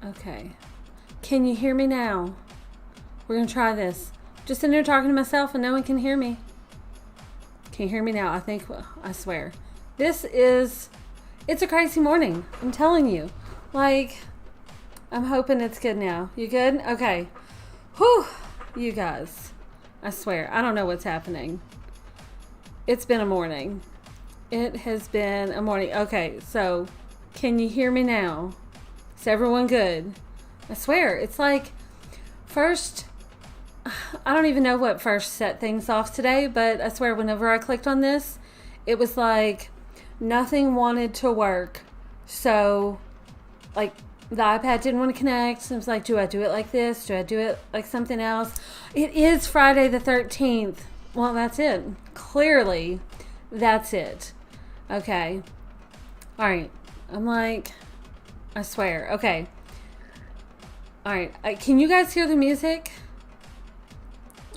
Okay. Can you hear me now? We're going to try this. Just sitting there talking to myself and no one can hear me. Can you hear me now? I swear. It's a crazy morning. I'm telling you. Like, I'm hoping it's good now. You good? Okay. Whew. You guys. I swear. I don't know what's happening. It's been a morning. It has been a morning. Okay, so can you hear me now? Is everyone good? I swear, it's like first, I don't even know what first set things off today, but I swear whenever I clicked on this, it was like nothing wanted to work. So, like, the iPad didn't want to connect. It was like, do I do it like this? Do I do it like something else? It is Friday the 13th. Well, that's it. Clearly, that's it. Okay. All right. I'm like, I swear. Okay. All right. Can you guys hear the music?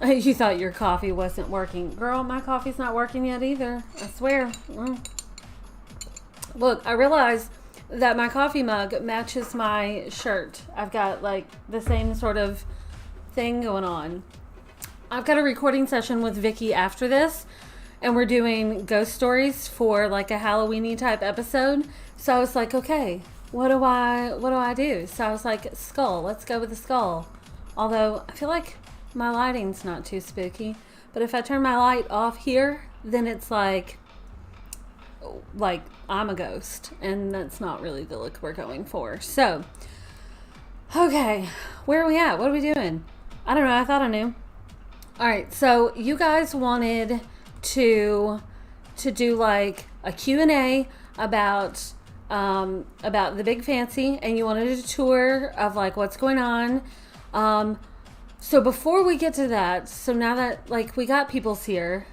You thought your coffee wasn't working. Girl, my coffee's not working yet either. I swear. Look, I realized that my coffee mug matches my shirt. I've got like the same sort of thing going on. I've got a recording session with Vicky after this, and we're doing ghost stories for like a Halloween-y type episode. So I was like, okay, what do I do? So I was like, skull. Let's go with the skull. Although I feel like my lighting's not too spooky, but if I turn my light off here, then it's like I'm a ghost, and that's not really the look we're going for. So, okay, where are we at? What are we doing? I don't know. I thought I knew. All right, so you guys wanted to do like a Q&A about the Big Fancy, and you wanted a tour of like what's going on. So before we get to that, so now that like we got people's here,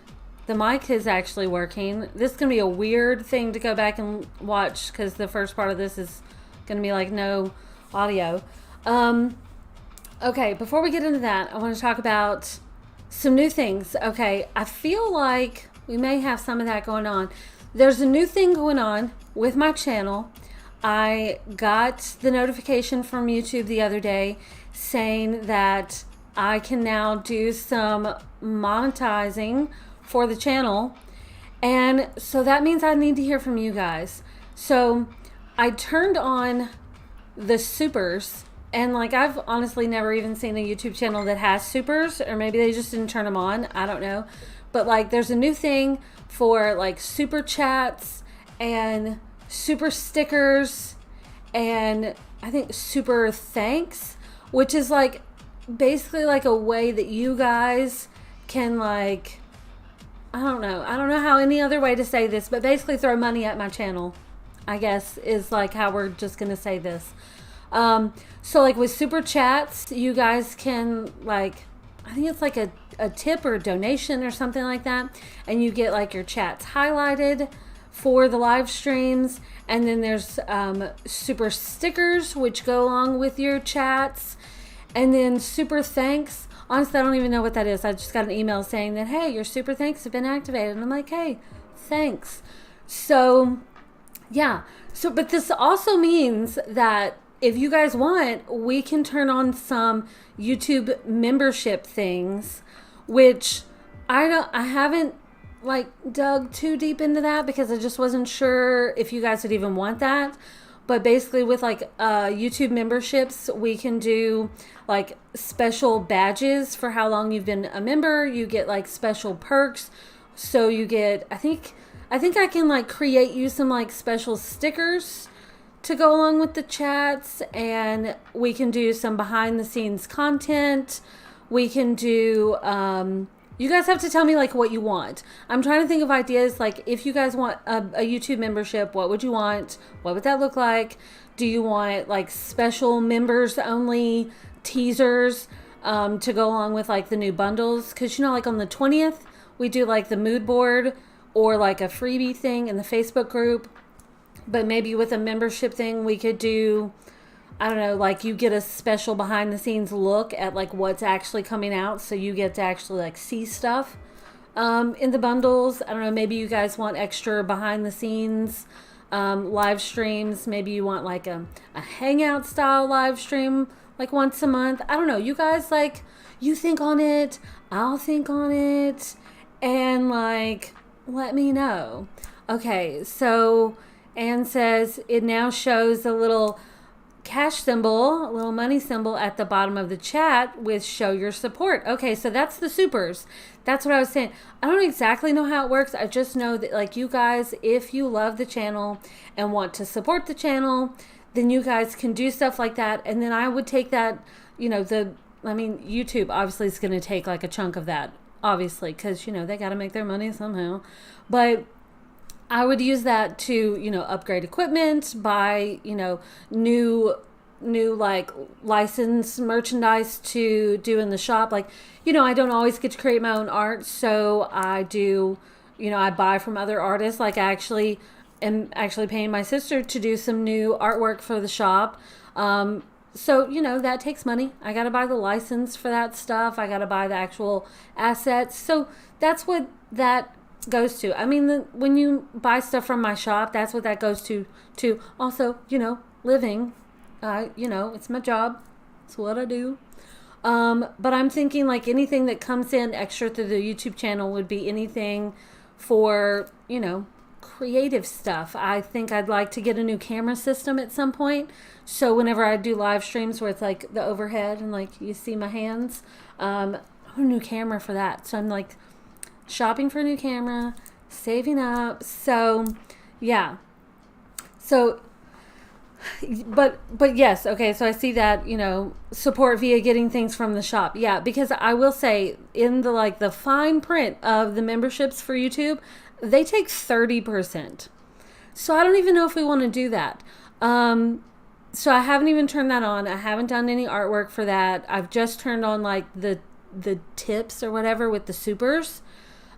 the mic is actually working. This is going to be a weird thing to go back and watch because the first part of this is going to be like no audio. Okay, before we get into that, I want to talk about some new things. Okay, I feel like we may have some of that going on. There's a new thing going on with my channel. I got the notification from YouTube the other day saying that I can now do some monetizing for the channel. And so that means I need to hear from you guys. So I turned on the supers, and like I've honestly never even seen a YouTube channel that has supers, or maybe they just didn't turn them on. I don't know. But like there's a new thing for like super chats and super stickers and I think super thanks, which is like basically like a way that you guys can like, I don't know how any other way to say this, but basically throw money at my channel, I guess is like how we're just gonna say this. So like with super chats, you guys can like, I think it's like a tip or a donation or something like that, and you get like your chats highlighted for the live streams. And then there's super stickers which go along with your chats, and then super thanks. Honestly, I don't even know what that is. I just got an email saying that, hey, your super thanks have been activated, and I'm like, hey, thanks. So yeah, so but this also means that if you guys want, we can turn on some YouTube membership things, which I haven't like dug too deep into that because I just wasn't sure if you guys would even want that. But basically with like YouTube memberships, we can do like special badges for how long you've been a member. You get like special perks. So you get, I think I can like create you some like special stickers to go along with the chats, and we can do some behind the scenes content. We can do, you guys have to tell me like what you want. I'm trying to think of ideas. Like if you guys want a YouTube membership, what would you want? What would that look like? Do you want like special members only teasers to go along with like the new bundles? Because you know, like on the 20th, we do like the mood board or like a freebie thing in the Facebook group. But maybe with a membership thing, we could do, I don't know, like you get a special behind the scenes look at like what's actually coming out. So you get to actually like see stuff in the bundles. I don't know, maybe you guys want extra behind the scenes live streams. Maybe you want like a hangout style live stream like once a month. I don't know. You guys like, you think on it, I'll think on it, and like let me know. Okay, so Anne says it now shows a little cash symbol, a little money symbol at the bottom of the chat with show your support. Okay, so that's the supers. That's what I was saying. I don't exactly know how it works. I just know that like you guys, if you love the channel and want to support the channel, then you guys can do stuff like that. And then I would take that, YouTube obviously is going to take like a chunk of that, obviously, because, they got to make their money somehow. But I would use that to, upgrade equipment, buy, new like licensed merchandise to do in the shop. Like, I don't always get to create my own art. So I do, I buy from other artists. Like I am actually paying my sister to do some new artwork for the shop. So, that takes money. I got to buy the license for that stuff. I got to buy the actual assets. So that's what that goes to. I mean, when you buy stuff from my shop, that's what that goes to. Also, living. It's my job. It's what I do. But I'm thinking like anything that comes in extra through the YouTube channel would be anything for, creative stuff. I think I'd like to get a new camera system at some point. So whenever I do live streams where it's like the overhead and like you see my hands, a new camera for that. So I'm like shopping for a new camera, saving up. So yeah. So but yes, okay, so I see that, support via getting things from the shop. Yeah, because I will say in the fine print of the memberships for YouTube, they take 30%. So I don't even know if we want to do that. So I haven't even turned that on. I haven't done any artwork for that. I've just turned on like the tips or whatever with the supers.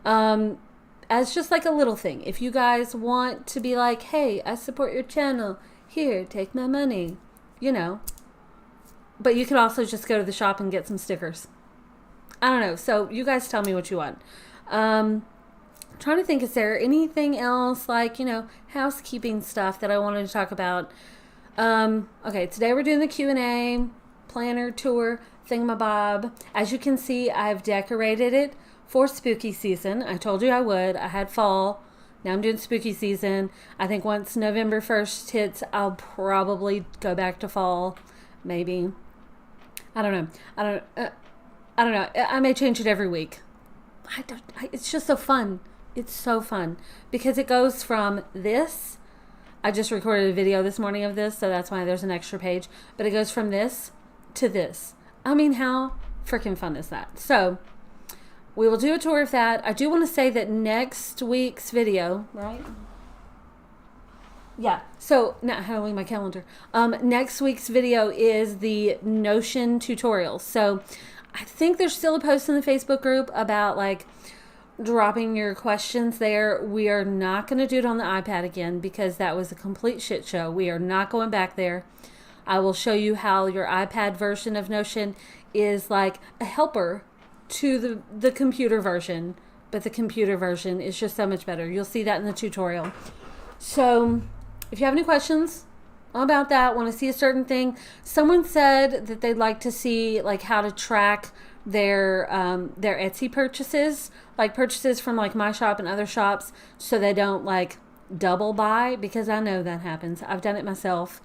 As just like a little thing. If you guys want to be like, hey, I support your channel, here, take my money, But you could also just go to the shop and get some stickers. I don't know. So you guys tell me what you want. Trying to think, is there anything else like, housekeeping stuff that I wanted to talk about? Okay, today we're doing the Q&A, planner tour, thingamabob. As you can see, I've decorated it for spooky season. I told you I would. I had fall. Now I'm doing spooky season. I think once November 1st hits, I'll probably go back to fall. Maybe. I don't know. I don't know. I may change it every week. It's just so fun. It's so fun because it goes from this. I just recorded a video this morning of this, so that's why there's an extra page. But it goes from this to this. I mean, how freaking fun is that? So we will do a tour of that. I do want to say that next week's video, right? Yeah. So now how do I link my calendar? Next week's video is the Notion tutorial. So I think there's still a post in the Facebook group about like dropping your questions there. We are not going to do it on the iPad again because that was a complete shit show. We are not going back there. I will show you how your iPad version of Notion is like a helper to the computer version, but the computer version is just so much better. You'll see that in the tutorial. So if you have any questions about that, want to see a certain thing, someone said that they'd like to see like how to track their Etsy purchases, like purchases from like my shop and other shops, so they don't like double buy, because I know that happens. I've done it myself.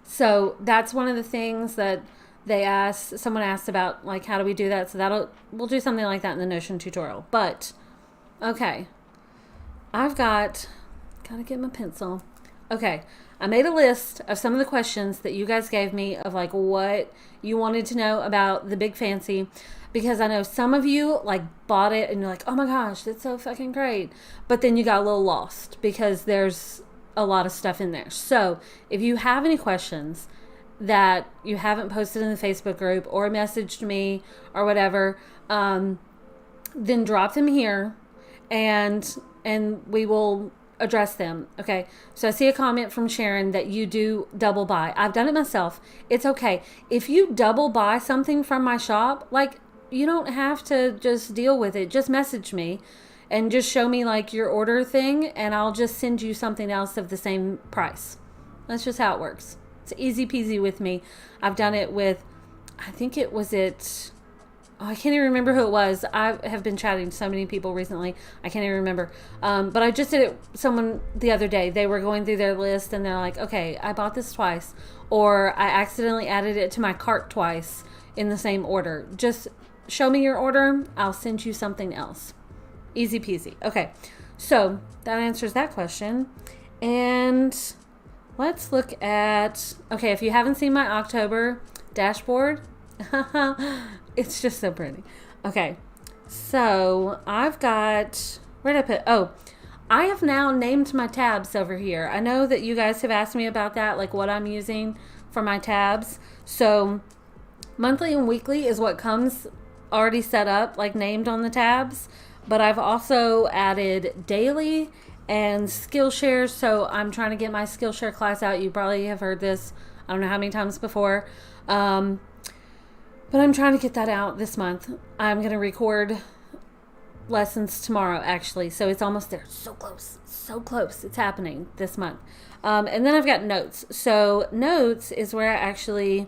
So that's one of the things that someone asked about, like, how do we do that? So we'll do something like that in the Notion tutorial. But, okay. I've gotta get my pencil. Okay. I made a list of some of the questions that you guys gave me of, like, what you wanted to know about the Big Fancy. Because I know some of you, like, bought it and you're like, oh my gosh, that's so fucking great. But then you got a little lost because there's a lot of stuff in there. So, if you have any questions that you haven't posted in the Facebook group or messaged me or whatever, then drop them here and we will address them. Okay. So I see a comment from Sharon that you do double buy. I've done it myself. It's okay. If you double buy something from my shop, like, you don't have to just deal with it. Just message me and just show me like your order thing, and I'll just send you something else of the same price. That's just how it works. It's easy peasy with me. I've done it with, I think it was I can't even remember who it was. I have been chatting to so many people recently. I can't even remember. But I just did it with someone the other day. They were going through their list and they're like, okay, I bought this twice. Or I accidentally added it to my cart twice in the same order. Just show me your order. I'll send you something else. Easy peasy. Okay. So that answers that question. And let's look at, okay, if you haven't seen my October dashboard, it's just so pretty. Okay, so I've got, where did I put, oh, I have now named my tabs over here. I know that you guys have asked me about that, like what I'm using for my tabs. So monthly and weekly is what comes already set up, like named on the tabs. But I've also added daily and Skillshare. So I'm trying to get my Skillshare class out. You probably have heard this, I don't know how many times before. But I'm trying to get that out this month. I'm going to record lessons tomorrow, actually. So it's almost there. So close. So close. It's happening this month. And then I've got notes. So notes is where I actually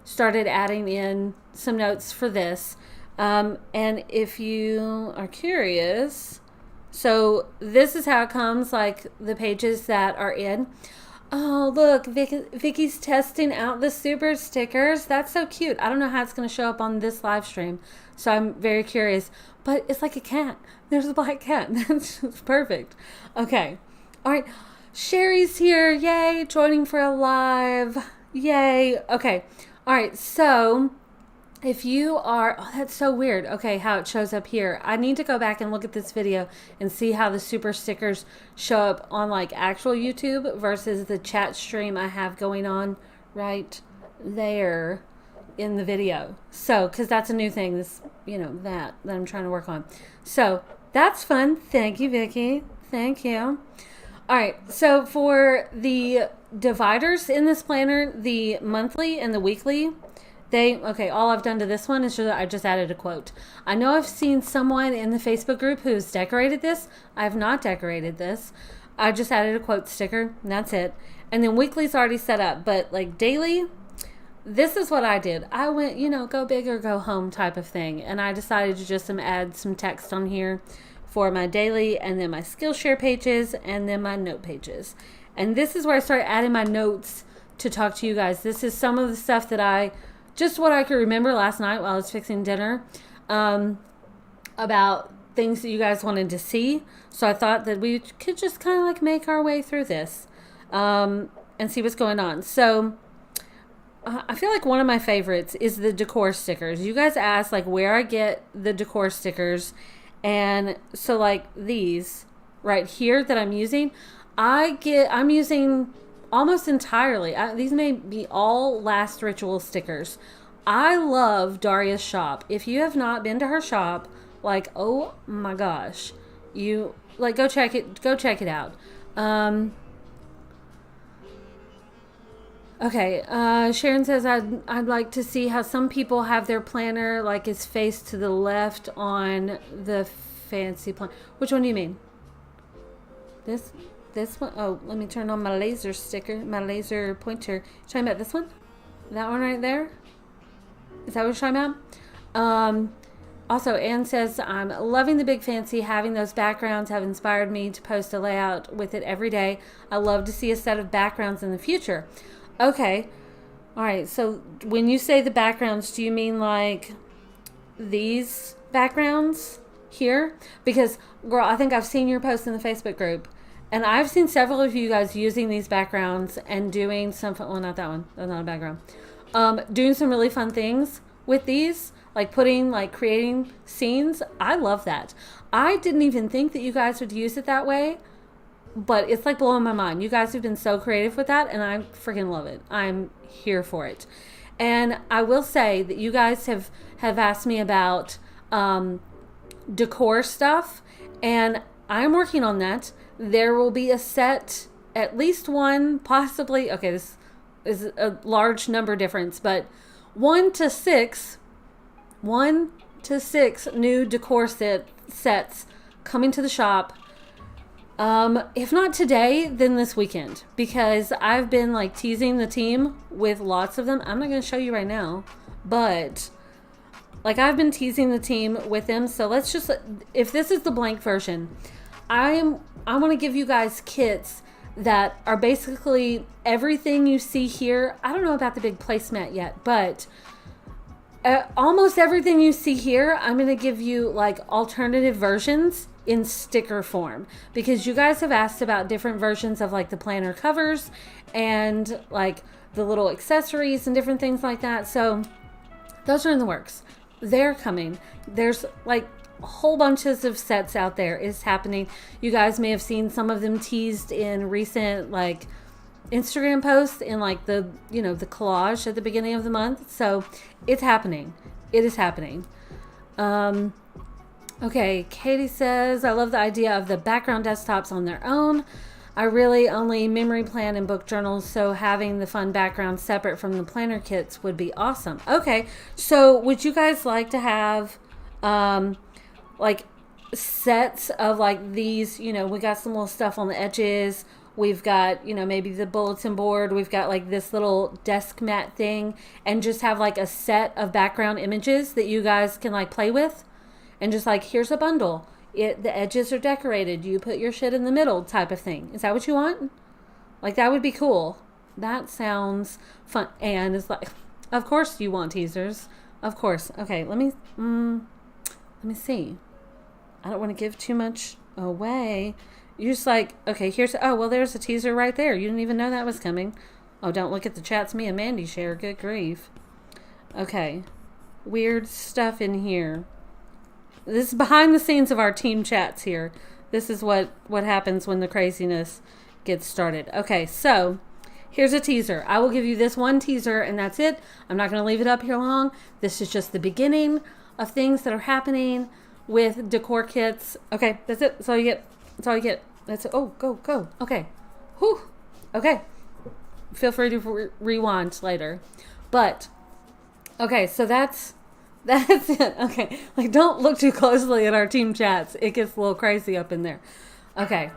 started adding in some notes for this. And if you are curious, so this is how it comes, like the pages that are in. Oh, look, Vicky's testing out the super stickers. That's so cute. I don't know how it's going to show up on this live stream, so I'm very curious. But it's like a cat. There's a black cat. That's just perfect. Okay. All right. Sherry's here. Yay. Joining for a live. Yay. Okay. All right. So if you are, oh, that's so weird. Okay, how it shows up here. I need to go back and look at this video and see how the super stickers show up on like actual YouTube versus the chat stream I have going on right there in the video. So, because that's a new thing, this, that I'm trying to work on. So that's fun. Thank you, Vicky. Thank you. All right, so for the dividers in this planner, the monthly and the weekly, all I've done to this one is I just added a quote. I know I've seen someone in the Facebook group who's decorated this. I have not decorated this. I just added a quote sticker, and that's it. And then weekly's already set up, but like daily, this is what I did. I went, go big or go home type of thing. And I decided to just add some text on here for my daily, and then my Skillshare pages, and then my note pages. And this is where I started adding my notes to talk to you guys. This is some of the stuff that just what I could remember last night while I was fixing dinner, about things that you guys wanted to see. So I thought that we could just kind of like make our way through this, and see what's going on. So I feel like one of my favorites is the decor stickers. You guys asked like where I get the decor stickers. And so like these right here that I'm using, I'm using almost entirely. These may be all Last Ritual stickers. I love Daria's shop. If you have not been to her shop, like, oh my gosh, you like go check it out. Okay, Sharon says I'd like to see how some people have their planner like is faced to the left on the fancy plan. Which one do you mean? This one? Oh, let me turn on my laser sticker, my laser pointer. You talking about this one? That one right there? Is that what you're talking about? Also, Anne says, I'm loving the big fancy. Having those backgrounds have inspired me to post a layout with it every day. I love to see a set of backgrounds in the future. Okay. All right. So when you say the backgrounds, do you mean like these backgrounds here? Because, girl, I think I've seen your post in the Facebook group. And I've seen several of you guys using these backgrounds and doing some fun, well, not that one. That's not a background. Doing some really fun things with these, like creating scenes. I love that. I didn't even think that you guys would use it that way, but it's like blowing my mind. You guys have been so creative with that, and I freaking love it. I'm here for it. And I will say that you guys have asked me about decor stuff, and I'm working on that. There will be a set, at least one, possibly, okay, this is a large number difference, but 1 to 6 new decor sets coming to the shop. If not today, then this weekend, because I've been like teasing the team with lots of them. I'm not going to show you right now, but like I've been teasing the team with them. So let's just, if this is the blank version, I want to give you guys kits that are basically everything you see here. I don't know about the big placemat yet, but almost everything you see here, I'm going to give you like alternative versions in sticker form, because you guys have asked about different versions of like the planner covers and like the little accessories and different things like that. So those are in the works. They're coming. There's like whole bunches of sets out there is happening. You guys may have seen some of them teased in recent like Instagram posts in like the, you know, the collage at the beginning of the month. So it's happening. It is happening. Okay, Katie says, I love the idea of the background desktops on their own. I really only memory plan and book journals, so having the fun background separate from the planner kits would be awesome. Okay, so would you guys like to have like sets of like these, you know, we got some little stuff on the edges. We've got, you know, maybe the bulletin board. We've got like this little desk mat thing, and just have like a set of background images that you guys can like play with. And just like, here's a bundle. The edges are decorated. You put your shit in the middle type of thing. Is that what you want? Like, that would be cool. That sounds fun. And it's like, of course you want teasers. Of course. Okay, let me see. I don't want to give too much away. You're just like, okay, oh, well, there's a teaser right there. You didn't even know that was coming. Oh, don't look at the chats me and Mandy share. Good grief. Okay. Weird stuff in here. This is behind the scenes of our team chats here. This is what happens when the craziness gets started. Okay, so here's a teaser. I will give you this one teaser, and that's it. I'm not going to leave it up here long. This is just the beginning of things that are happening with decor kits. Okay, that's it. That's all you get. That's all you get. That's it. Oh, go. Okay. Whew. Okay. Feel free to rewind later. But, okay, so that's it. Okay. Like, don't look too closely at our team chats. It gets a little crazy up in there. Okay.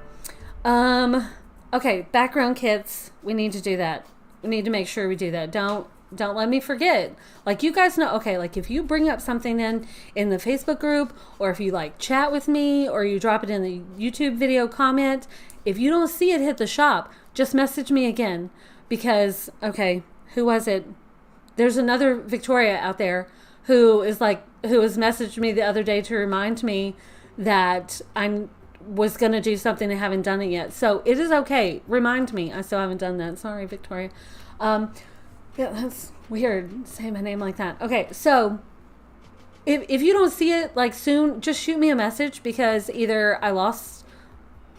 Okay, background kits. We need to do that. We need to make sure we do that. Don't let me forget. Like, you guys know, okay, like if you bring up something in the Facebook group, or if you like chat with me, or you drop it in the YouTube video comment, if you don't see it hit the shop, just message me again. Because, okay, who was it? There's another Victoria out there who has messaged me the other day to remind me that I was going to do something and haven't done it yet. So it is okay. Remind me. I still haven't done that. Sorry, Victoria. Yeah, that's weird saying my name like that. Okay, so if you don't see it like soon, just shoot me a message, because either I lost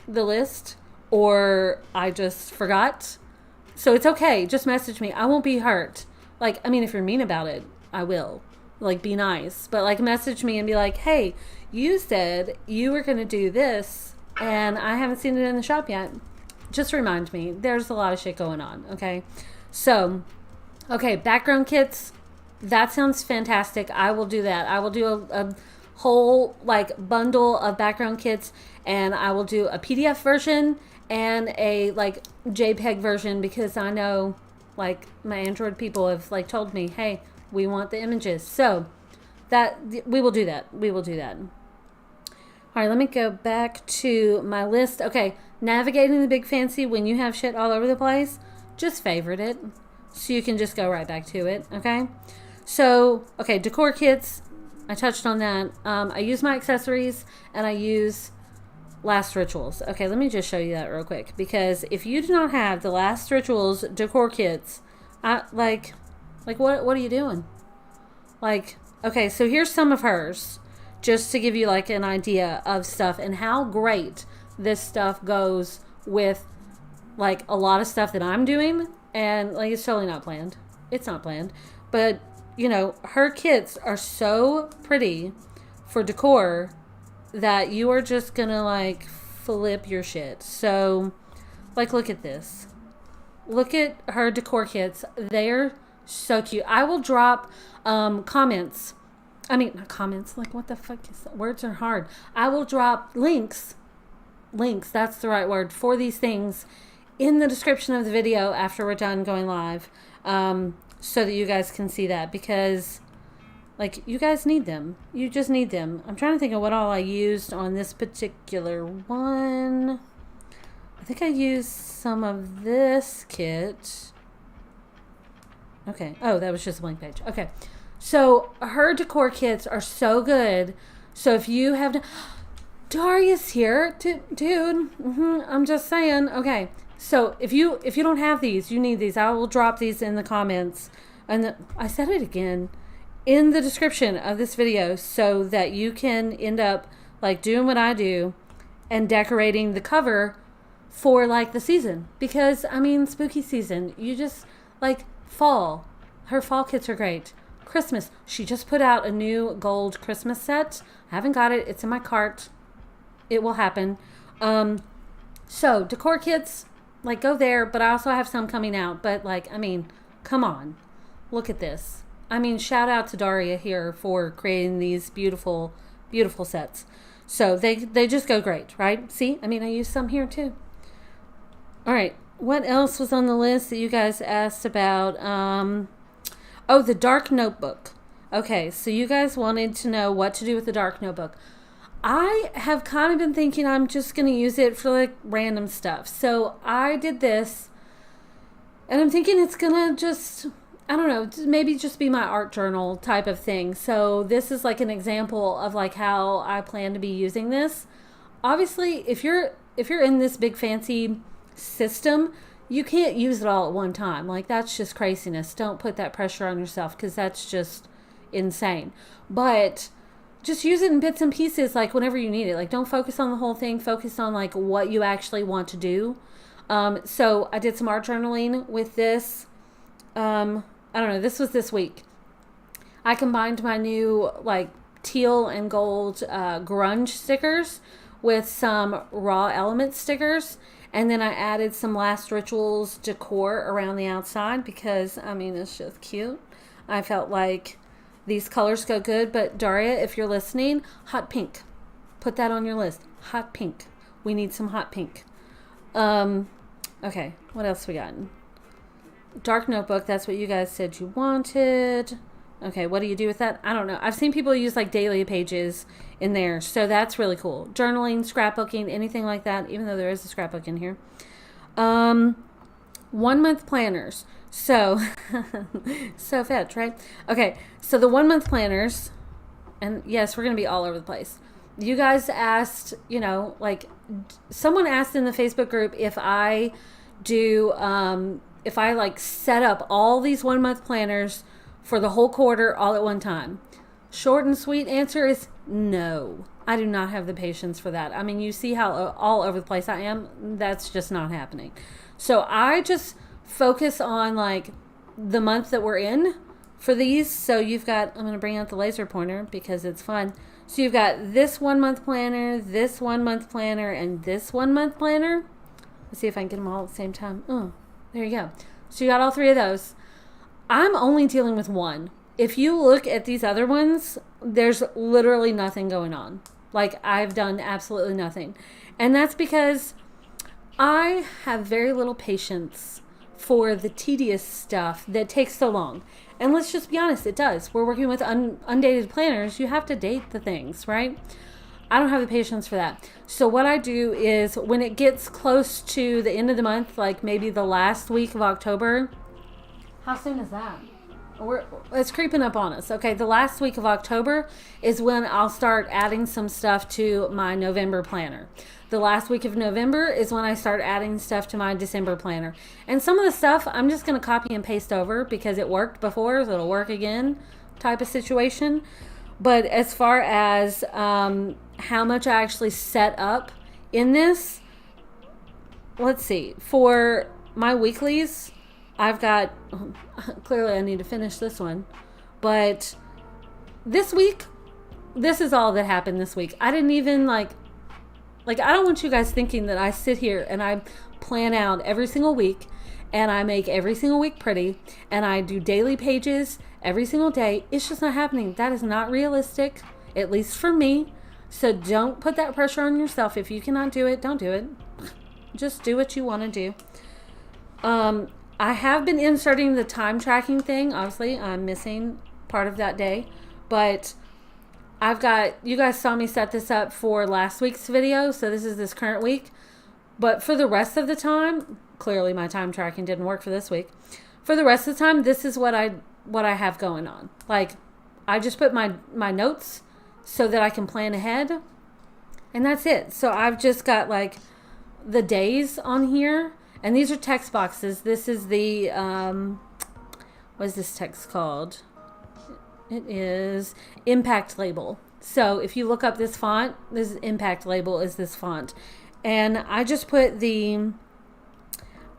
the list or I just forgot. So it's okay. Just message me. I won't be hurt. Like, I mean, if you're mean about it, I will. Like, be nice. But, like, message me and be like, hey, you said you were going to do this, and I haven't seen it in the shop yet. Just remind me. There's a lot of shit going on, okay? So, okay, background kits. That sounds fantastic. I will do that. I will do a whole, like, bundle of background kits, and I will do a PDF version and a, like, JPEG version, because I know, like, my Android people have, like, told me, hey, we want the images. So that we will do that. We will do that. All right, let me go back to my list. Okay, navigating the big fancy when you have shit all over the place, just favorite it so you can just go right back to it. Okay, so okay, decor kits, I touched on that. I use my accessories, and I use Last Rituals. Okay, let me just show you that real quick, because if you do not have the Last Rituals decor kits, like what are you doing? Like, okay, so here's some of hers, just to give you like an idea of stuff and how great this stuff goes with like a lot of stuff that I'm doing. And like, it's totally not planned. It's not planned. But, you know, her kits are so pretty for decor that you are just gonna like flip your shit. So, like, look at this. Look at her decor kits. They're so cute. I will drop comments I mean, not comments. Like, what the fuck is that? Words are hard. I will drop links, that's the right word, for these things in the description of the video after we're done going live, so that you guys can see that, because like, you guys need them. You just need them. I'm trying to think of what all I used on this particular one. I think I used some of this kit. Okay. Oh, that was just a blank page. Okay. So her decor kits are so good. So if you have... Daria's here. Dude. I'm just saying. Okay. So if you don't have these, you need these. I will drop these in the comments. And I said it again. In the description of this video, so that you can end up like doing what I do and decorating the cover for like the season. Because I mean, spooky season, you just like fall. Her fall kits are great. Christmas, she just put out a new gold Christmas set. I haven't got it. It's in my cart. It will happen. So decor kits, like, go there, but I also have some coming out. But like, I mean, come on, look at this. I mean, shout out to Daria here for creating these beautiful, beautiful sets. So they just go great, right? See, I mean, I used some here too. All right, what else was on the list that you guys asked about? Oh, the dark notebook. Okay, so you guys wanted to know what to do with the dark notebook. I have kind of been thinking I'm just going to use it for like random stuff. So I did this, and I'm thinking it's going to just... I don't know, maybe just be my art journal type of thing. So this is like an example of like how I plan to be using this. Obviously, if you're in this big fancy system, you can't use it all at one time. Like, that's just craziness. Don't put that pressure on yourself, because that's just insane. But just use it in bits and pieces, like whenever you need it. Like, don't focus on the whole thing. Focus on like what you actually want to do. So I did some art journaling with this. I don't know, this was this week. I combined my new like teal and gold grunge stickers with some raw element stickers, and then I added some Last Rituals decor around the outside, because I mean, it's just cute. I felt like these colors go good. But Daria, if you're listening, hot pink, put that on your list. Hot pink, we need some hot pink. Okay, what else we got? Dark notebook, that's what you guys said you wanted. Okay, what do you do with that? I don't know. I've seen people use like daily pages in there, so that's really cool. Journaling, scrapbooking, anything like that, even though there is a scrapbook in here. 1 month planners. So, so fetch, right? Okay, so the 1 month planners, and yes, we're going to be all over the place. You guys asked, you know, like, someone asked in the Facebook group if I do... if I like set up all these 1 month planners for the whole quarter all at one time. Short and sweet answer is no. I do not have the patience for that. I mean, you see how all over the place I am. That's just not happening. So I just focus on like the month that we're in for these. So you've got, I'm going to bring out the laser pointer because it's fun. So you've got this 1 month planner, this 1 month planner, and this 1 month planner. Let's see if I can get them all at the same time. Oh. There you go. So you got all three of those. I'm only dealing with one. If you look at these other ones, there's literally nothing going on. Like, I've done absolutely nothing. And that's because I have very little patience for the tedious stuff that takes so long. And let's just be honest, it does. We're working with undated planners. You have to date the things, right? I don't have the patience for that. So what I do is when it gets close to the end of the month, like maybe the last week of October. How soon is that? It's creeping up on us. Okay, the last week of October is when I'll start adding some stuff to my November planner. The last week of November is when I start adding stuff to my December planner. And some of the stuff I'm just going to copy and paste over because it worked before, so it'll work again type of situation. But as far as how much I actually set up in this, let's see. For my weeklies, I've got, clearly I need to finish this one, but this week, this is all that happened this week. I didn't even like I don't want you guys thinking that I sit here and I plan out every single week, and I make every single week pretty, and I do daily pages every single day. It's just not happening. That is not realistic, at least for me. So don't put that pressure on yourself. If you cannot do it, don't do it. Just do what you want to do. I have been inserting the time tracking thing. Obviously, I'm missing part of that day, but you guys saw me set this up for last week's video, so this is this current week. But for the rest of the time, clearly my time tracking didn't work for this week. For the rest of the time, this is what I have going on. Like, I just put my notes so that I can plan ahead, and that's it. So I've just got like the days on here, and these are text boxes. This is the what is this text called? It is impact label. So if you look up this font, this impact label is this font. And I just put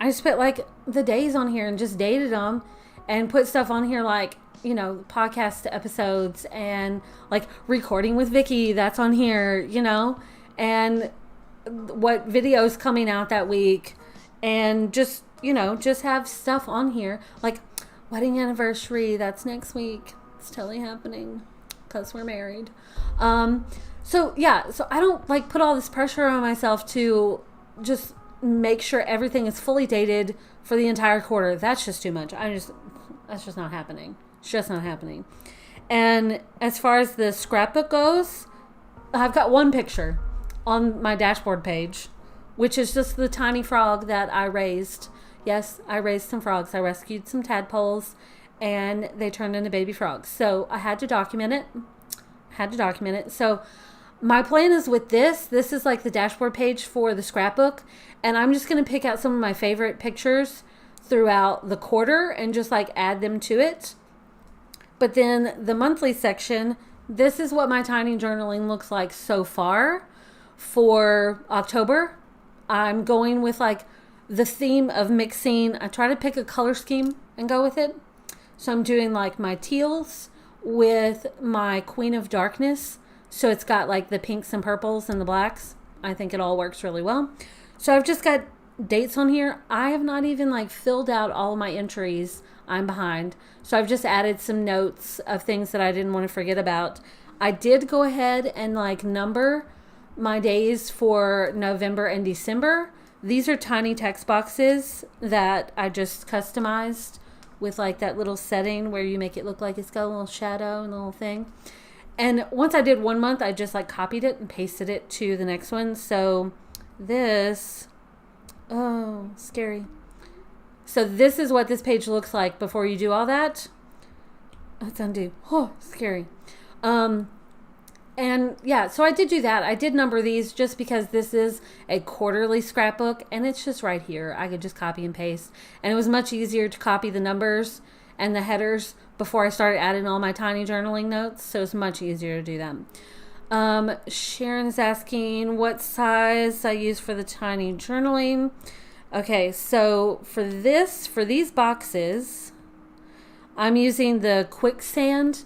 like the days on here and just dated them and put stuff on here like, you know, podcast episodes and like recording with Vicky, that's on here, you know, and what videos coming out that week, and just, you know, just have stuff on here like wedding anniversary, that's next week. It's totally happening because we're married. So I don't like put all this pressure on myself to just make sure everything is fully dated for the entire quarter. That's just too much. That's just not happening. It's just not happening. And as far as the scrapbook goes, I've got one picture on my dashboard page, which is just the tiny frog that I raised. Yes, I raised some frogs. I rescued some tadpoles, and they turned into baby frogs. So I had to document it. So my plan is with this is like the dashboard page for the scrapbook, and I'm just going to pick out some of my favorite pictures throughout the quarter and just like add them to it. But then the monthly section, this is what my tiny journaling looks like so far for October. I'm going with like the theme of mixing. I try to pick a color scheme and go with it. So I'm doing like my teals with my Queen of Darkness. So it's got like the pinks and purples and the blacks. I think it all works really well. So I've just got dates on here. I have not even like filled out all of my entries. I'm behind. So I've just added some notes of things that I didn't want to forget about. I did go ahead and like number my days for November and December. These are tiny text boxes that I just customized with like that little setting where you make it look like it's got a little shadow and a little thing. And once I did 1 month, I just like copied it and pasted it to the next one. So this, oh, scary. So this is what this page looks like before you do all that. Let's undo. Oh, scary. And yeah, so I did do that. I did number these just because this is a quarterly scrapbook and it's just right here. I could just copy and paste. And it was much easier to copy the numbers and the headers before I started adding all my tiny journaling notes. So it's much easier to do them. Sharon's asking what size I use for the tiny journaling. Okay, so for these boxes, I'm using the Quicksand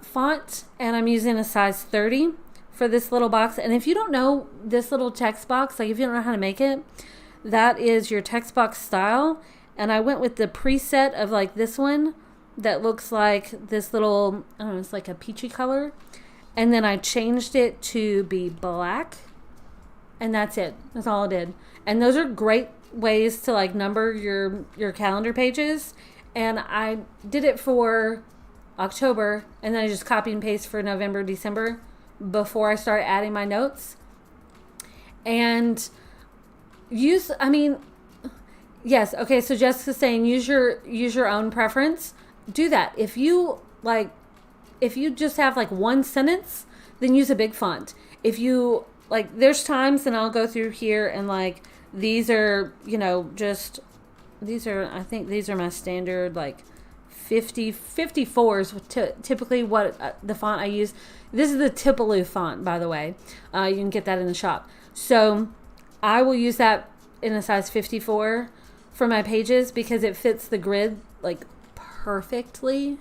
font, and I'm using a size 30 for this little box. And if you don't know this little text box, like if you don't know how to make it, that is your text box style. And I went with the preset of like this one that looks like this little, I don't know, it's like a peachy color. And then I changed it to be black, and that's it. That's all I did. And those are great ways to like number your calendar pages. And I did it for October, and then I just copy and paste for November, December before I start adding my notes. And yes, okay, so Jessica's saying use your own preference. Do that. If you just have like one sentence, then use a big font. If you like, there's times, and I'll go through here and like these are, I think these are my standard like 54 is typically what the font I use. This is the Tipaloo font, by the way. You can get that in the shop. So I will use that in a size 54 for my pages because it fits the grid like perfectly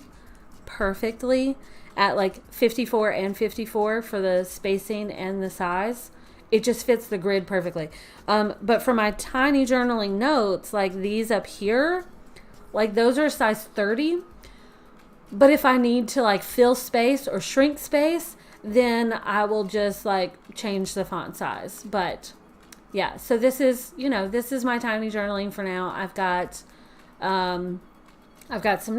at like 54 and 54 for the spacing and the size. it just fits the grid perfectly. But for my tiny journaling notes, like these up here, like those are size 30. But if I need to like fill space or shrink space, then I will just like change the font size. But yeah, so this is, this is my tiny journaling for now. I've got some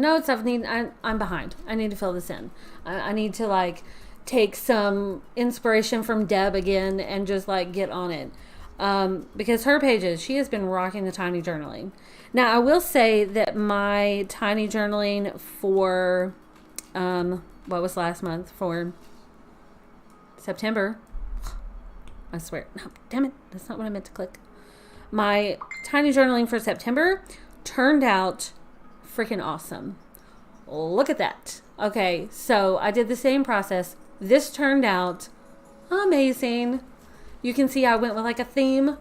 notes. I'm behind. I need to fill this in. I need to like take some inspiration from Deb again and just like get on it. Because her pages, she has been rocking the tiny journaling. Now, I will say that my tiny journaling for, what was last month? For September. I swear. No, damn it. That's not what I meant to click. My tiny journaling for September turned out freaking awesome. Look at that. Okay, so I did the same process. This turned out amazing. You can see I went with like a theme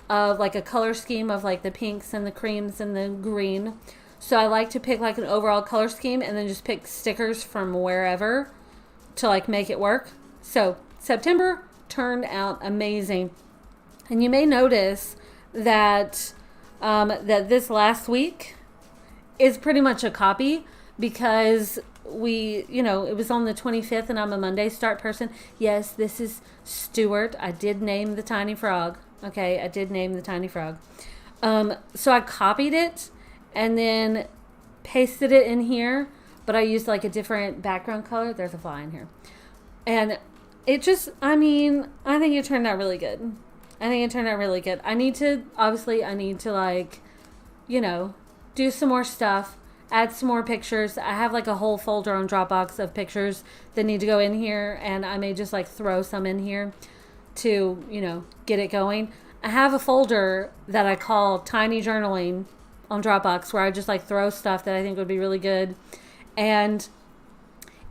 of like a color scheme of like the pinks and the creams and the green. So I like to pick like an overall color scheme and then just pick stickers from wherever to like make it work. So September turned out amazing. And you may notice that that this last week is pretty much a copy because it was on the 25th and I'm a Monday start person. Yes, this is Stuart. I did name the tiny frog. Okay, I did name the tiny frog. So I copied it and then pasted it in here, but I used like a different background color. There's a fly in here. And it just, I think it turned out really good. I need to like, do some more stuff, add some more pictures. I have like a whole folder on Dropbox of pictures that need to go in here, and I may just like throw some in here to, get it going. I have a folder that I call Tiny Journaling on Dropbox where I just like throw stuff that I think would be really good. And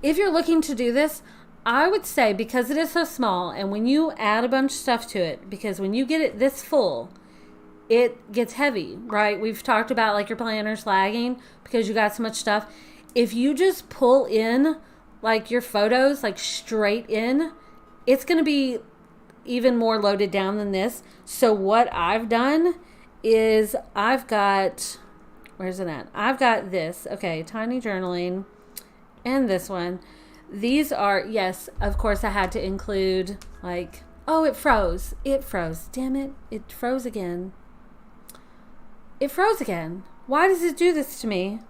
if you're looking to do this, I would say, because it is so small, and when you add a bunch of stuff to it, because when you get it this full, it gets heavy, right? We've talked about like your planners lagging because you got so much stuff. If you just pull in like your photos like straight in, it's going to be even more loaded down than this. So what I've done is I've got, where's it at? I've got this, okay, tiny journaling, and this one. These are, yes, of course I had to include like, oh, it froze. Damn it. It froze again. Why does it do this to me?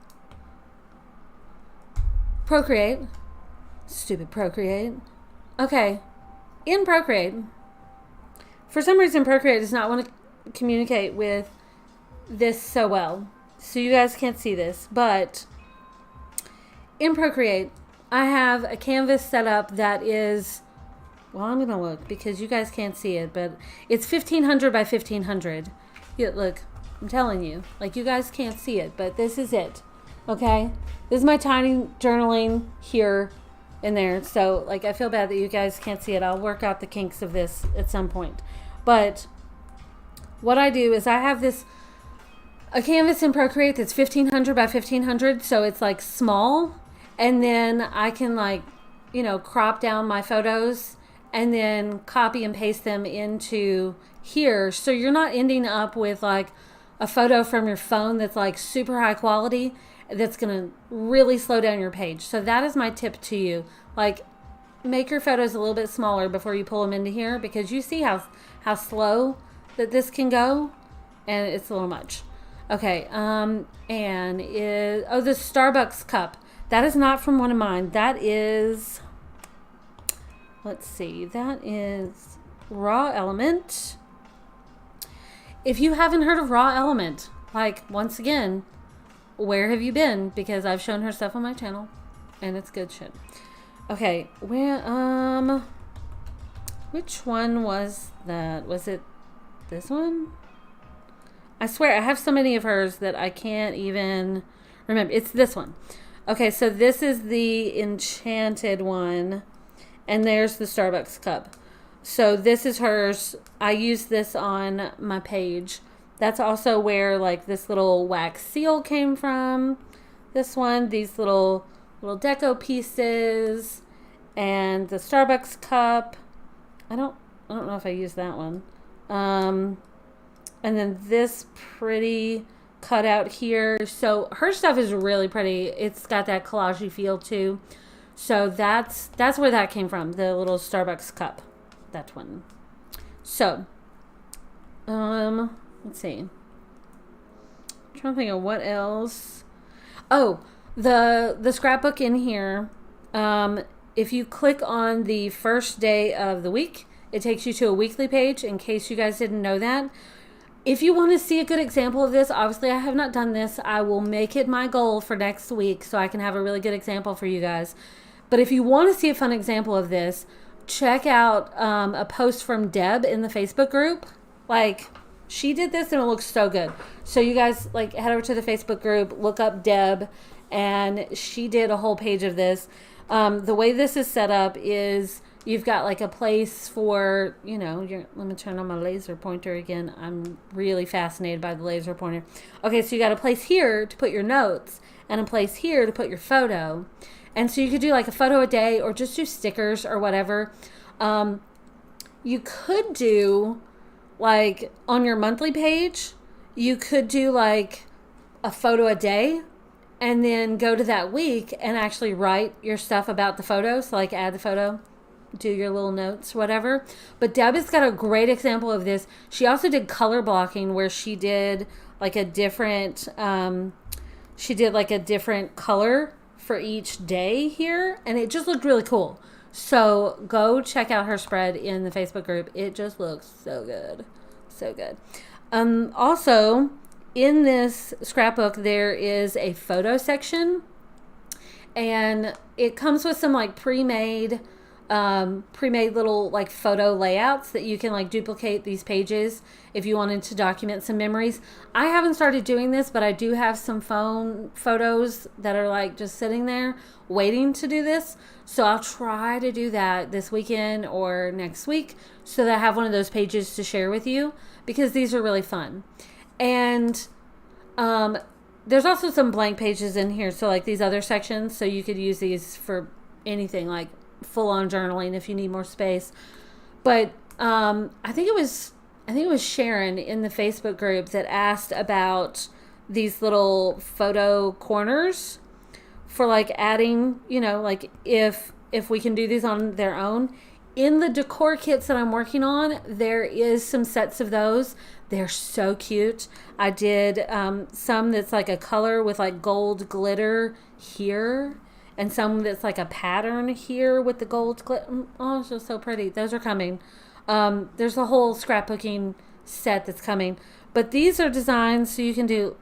Procreate. Stupid Procreate. Okay. In Procreate, for some reason Procreate does not want to communicate with this so well. So you guys can't see this, but in Procreate, I have a canvas set up that is, well, I'm going to look because you guys can't see it, but it's 1500 by 1500. Yeah, look, I'm telling you, like you guys can't see it, but this is it. Okay. This is my tiny journaling here and there. So like, I feel bad that you guys can't see it. I'll work out the kinks of this at some point. But what I do is I have a canvas in Procreate that's 1500 by 1500. So it's like small. And then I can like, crop down my photos and then copy and paste them into here. So you're not ending up with like a photo from your phone that's like super high quality that's going to really slow down your page. So that is my tip to you. Like, make your photos a little bit smaller before you pull them into here, because you see how slow that this can go, and it's a little much. Okay, the Starbucks cup. That is not from one of mine. That is, let's see, that is Raw Element. If you haven't heard of Raw Element, like, once again, where have you been? Because I've shown her stuff on my channel, and it's good shit. Okay, which one was that? Was it this one? I swear, I have so many of hers that I can't even remember. It's this one. Okay, so this is the Enchanted one, and there's the Starbucks cup. So this is hers. I use this on my page. That's also where like this little wax seal came from. This one, these little deco pieces, and the Starbucks cup. I don't I don't know if I used that one. And then this pretty cutout here. So her stuff is really pretty. It's got that collagey feel too. So that's where that came from. The little Starbucks cup. That one. So, let's see. I'm trying to think of what else. Oh, the scrapbook in here. If you click on the first day of the week, it takes you to a weekly page, in case you guys didn't know that. If you want to see a good example of this, obviously I have not done this. I will make it my goal for next week so I can have a really good example for you guys. But if you want to see a fun example of this, check out a post from Deb in the Facebook group. Like, she did this and it looks so good. So you guys, like, head over to the Facebook group, look up Deb, and she did a whole page of this. The way this is set up is you've got like a place for, you know, let me turn on my laser pointer again. I'm really fascinated by the laser pointer. Okay, so you got a place here to put your notes and a place here to put your photo. And so you could do like a photo a day or just do stickers or whatever. You could do like on your monthly page, you could do like a photo a day and then go to that week and actually write your stuff about the photo. So like add the photo, do your little notes, whatever. But Deb has got a great example of this. She also did color blocking where she did like a different, color for each day here. And it just looked really cool. So go check out her spread in the Facebook group. It just looks so good. So good. Also, in this scrapbook, there is a photo section. And it comes with some like pre-made little like photo layouts that you can like duplicate these pages if you wanted to document some memories. I haven't started doing this, but I do have some phone photos that are like just sitting there waiting to do this. So I'll try to do that this weekend or next week so that I have one of those pages to share with you, because these are really fun. And there's also some blank pages in here, so like these other sections, so you could use these for anything like full-on journaling if you need more space. But I think it was Sharon in the Facebook group that asked about these little photo corners for like adding, you know, like if we can do these on their own. In the decor kits that I'm working on, there is some sets of those. They're so cute. I did some that's like a color with like gold glitter here, and some that's like a pattern here with the gold glitter. Oh, it's just so pretty. Those are coming. There's a whole scrapbooking set that's coming. But these are designed so you can do,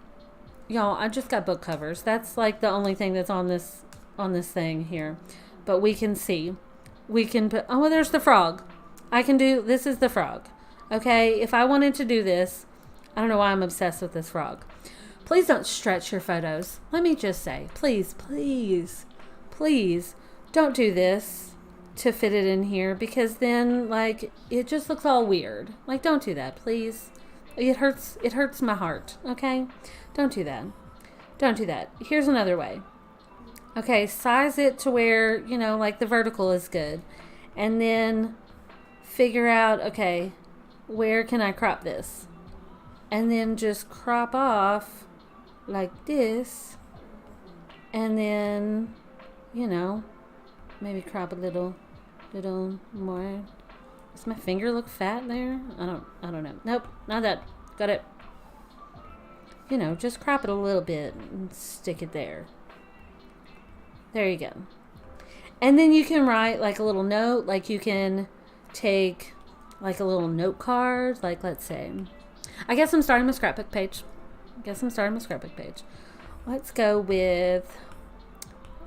y'all, I just got book covers. That's like the only thing that's on this thing here. But we can see. We can put, oh, there's the frog. This is the frog. Okay, if I wanted to do this, I don't know why I'm obsessed with this frog. Please don't stretch your photos. Let me just say, please, please, please don't do this to fit it in here, because then like it just looks all weird. Like, don't do that, please. It hurts my heart. Okay, don't do that. Don't do that. Here's another way. Okay, size it to where, you know, like the vertical is good. And then figure out, okay, where can I crop this? And then just crop off like this. And then, you know, maybe crop a little more. Does my finger look fat there? I don't know. Nope, not that. Got it. You know, just crop it a little bit and stick it there. There you go. And then you can write like a little note, like you can take like a little note card, like let's say, I guess I'm starting my scrapbook page. Let's go with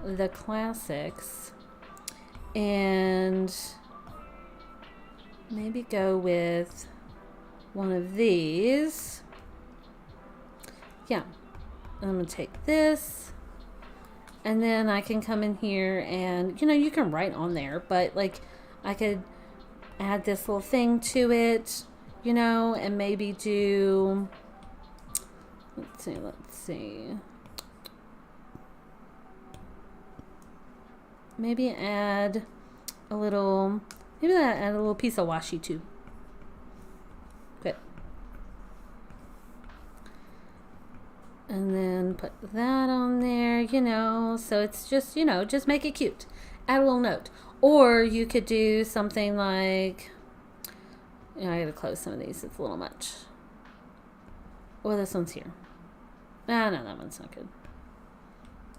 the classics and maybe go with one of these. Yeah, I'm going to take this. And then I can come in here and, you know, you can write on there, but like I could add this little thing to it, you know, and maybe do, let's see. Maybe add a little Maybe that add a little piece of washi too. Good. And then put that on there, you know, so it's just, you know, just make it cute. Add a little note. Or you could do something like, you know, I gotta close some of these, it's a little much. Well, this one's here. Ah, no, that one's not good.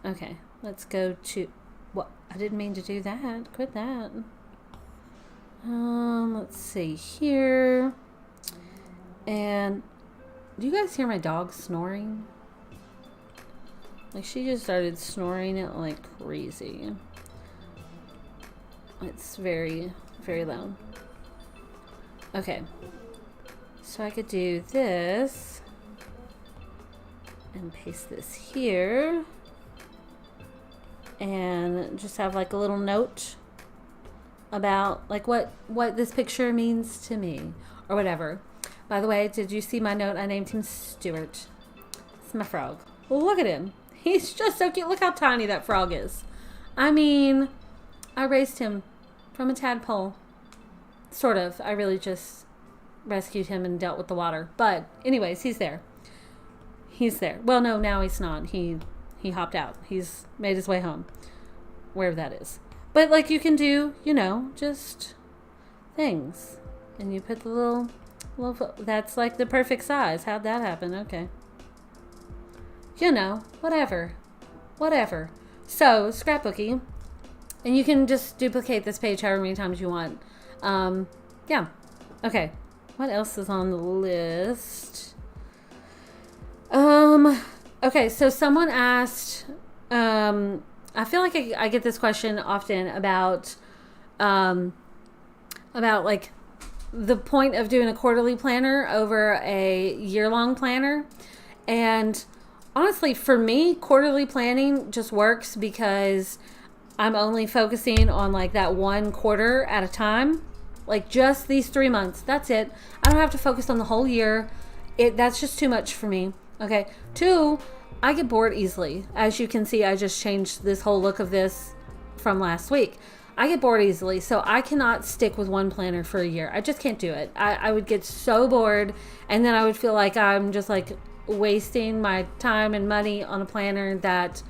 Okay, let's go to, what? I didn't mean to do that. Quit that. Let's see here. And do you guys hear my dog snoring? Like, she just started snoring it like crazy. It's very, very loud. Okay. So I could do this and paste this here. And just have like a little note about like what this picture means to me or whatever. By the way, did you see my note? I named him Stuart. It's my frog. Look at him. He's just so cute. Look how tiny that frog is. I mean, I raised him from a tadpole. Sort of. I really just rescued him and dealt with the water. But anyways, he's there. He's there. Well, no, now he's not. He hopped out. He's made his way home. Wherever that is. But like you can do, you know, just things. And you put the little, that's like the perfect size. How'd that happen? Okay. You know, whatever. So, scrapbooking. And you can just duplicate this page however many times you want. Yeah. Okay. What else is on the list? Okay, so someone asked, I feel like I get this question often about like the point of doing a quarterly planner over a year-long planner. And honestly, for me, quarterly planning just works because I'm only focusing on like that one quarter at a time. Like just these 3 months. That's it. I don't have to focus on the whole year. That's just too much for me. Okay. 2, I get bored easily. As you can see, I just changed this whole look of this from last week. I get bored easily, so I cannot stick with one planner for a year. I just can't do it. I would get so bored, and then I would feel like I'm just like wasting my time and money on a planner that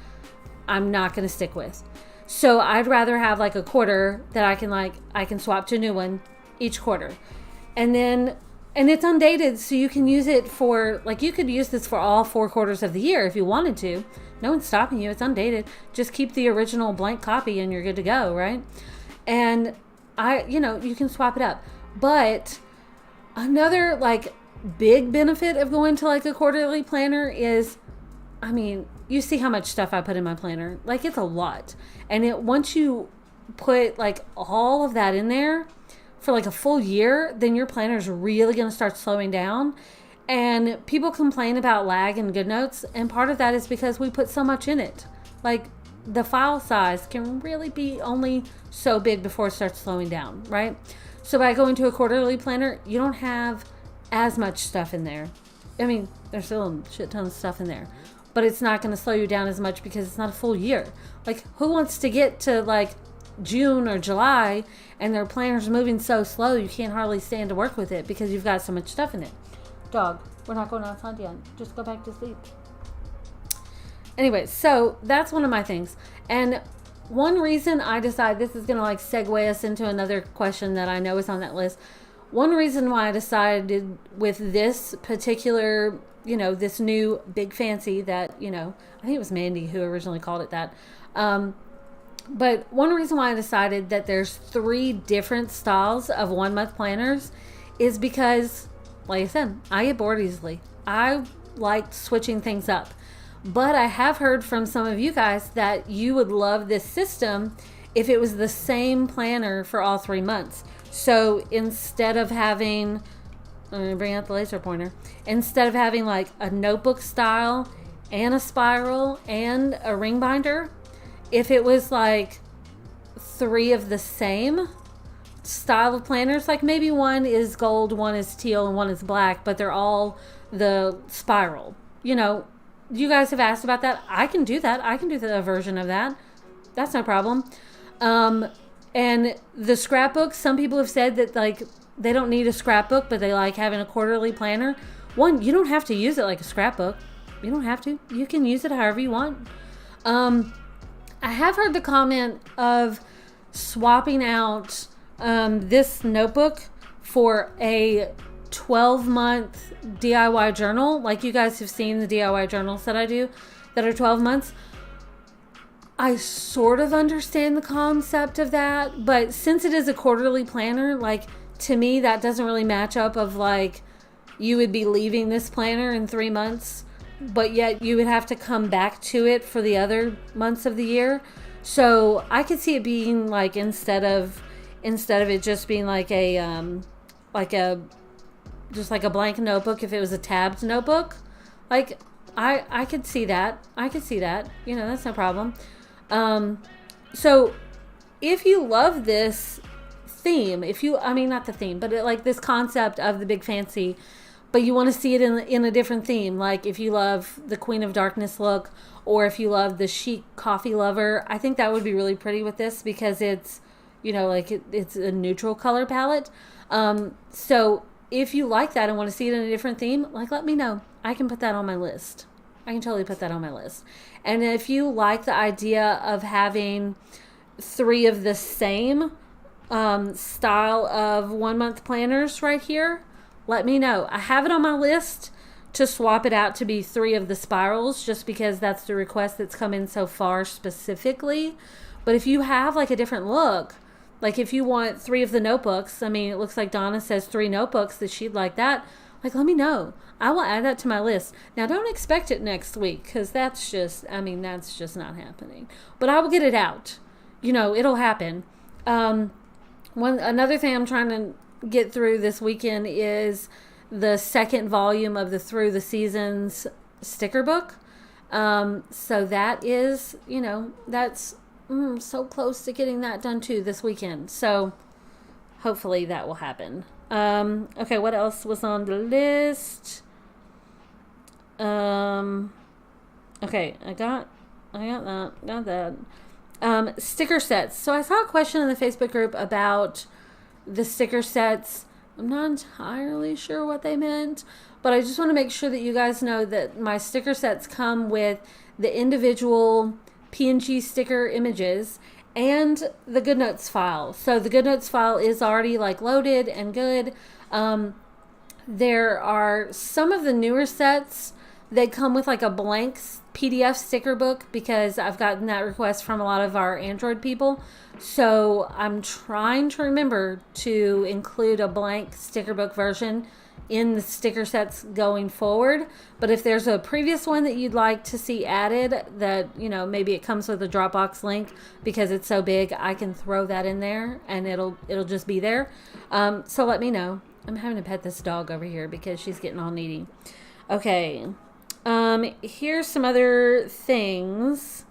I'm not going to stick with. So I'd rather have like a quarter that I can swap to a new one each quarter. And it's undated, so you can use it for, like, you could use this for all 4 quarters of the year if you wanted to. No one's stopping you. It's undated. Just keep the original blank copy and you're good to go, right? And you can swap it up. But another, like, big benefit of going to, like, a quarterly planner is, I mean, you see how much stuff I put in my planner. Like, it's a lot. And once you put, like, all of that in there for like a full year, then your planner is really going to start slowing down. And people complain about lag in GoodNotes, and part of that is because we put so much in it. Like, the file size can really be only so big before it starts slowing down, right? So by going to a quarterly planner, you don't have as much stuff in there. I mean, there's still a shit ton of stuff in there, but it's not going to slow you down as much because it's not a full year. Like, who wants to get to like June or July and their planner's moving so slow you can't hardly stand to work with it because you've got so much stuff in it? Dog, we're not going outside yet. Just go back to sleep. Anyway, so that's one of my things. And one reason I decided, this is going to like segue us into another question that I know is on that list. One reason why I decided with this particular, this new big fancy that, I think it was Mandy who originally called it that. But one reason why I decided that there's 3 different styles of 1 month planners is because, like I said, I get bored easily. I like switching things up. But I have heard from some of you guys that you would love this system if it was the same planner for all 3 months. So instead of having, I'm going to bring out the laser pointer, instead of having like a notebook style and a spiral and a ring binder, if it was like 3 of the same style of planners, like maybe one is gold, one is teal, and one is black, but they're all the spiral. You guys have asked about that. I can do that. I can do a version of that. That's no problem. And the scrapbook, some people have said that like they don't need a scrapbook, but they like having a quarterly planner. One, you don't have to use it like a scrapbook. You don't have to. You can use it however you want. I have heard the comment of swapping out this notebook for a 12-month DIY journal. Like you guys have seen the DIY journals that I do that are 12 months. I sort of understand the concept of that, but since it is a quarterly planner, like to me that doesn't really match up of like you would be leaving this planner in 3 months, but yet you would have to come back to it for the other months of the year. So I could see it being like instead of it just being like a just like a blank notebook, if it was a tabbed notebook, like I could see that. You know, that's no problem. So if you love this theme, not the theme, but like this concept of the big fancy, but you want to see it in a different theme, like if you love the Queen of Darkness look, or if you love the chic coffee lover, I think that would be really pretty with this because it's, you know, like it's a neutral color palette. So if you like that and want to see it in a different theme, like let me know. I can put that on my list. I can totally put that on my list. And if you like the idea of having 3 of the same style of 1-month planners right here, let me know. I have it on my list to swap it out to be 3 of the spirals, just because that's the request that's come in so far specifically. But if you have like a different look, like if you want 3 of the notebooks, I mean, it looks like Donna says 3 notebooks that she'd like that. Like, let me know. I will add that to my list. Now, don't expect it next week because that's just not happening. But I will get it out. You know, it'll happen. Another thing I'm trying to get through this weekend is the second volume of the Through the Seasons sticker book. So that is, you know, that's so close to getting that done too this weekend. So hopefully that will happen. Okay, what else was on the list? Okay, I got that. Sticker sets. So I saw a question in the Facebook group about the sticker sets. I'm not entirely sure what they meant, but I just want to make sure that you guys know that my sticker sets come with the individual PNG sticker images and the GoodNotes file. So the GoodNotes file is already like loaded and good. There are some of the newer sets that come with like a blank PDF sticker book because I've gotten that request from a lot of our Android people. So I'm trying to remember to include a blank sticker book version in the sticker sets going forward. But if there's a previous one that you'd like to see added that, you know, maybe it comes with a Dropbox link because it's so big, I can throw that in there and it'll just be there. So let me know. I'm having to pet this dog over here because she's getting all needy. Okay. Here's some other things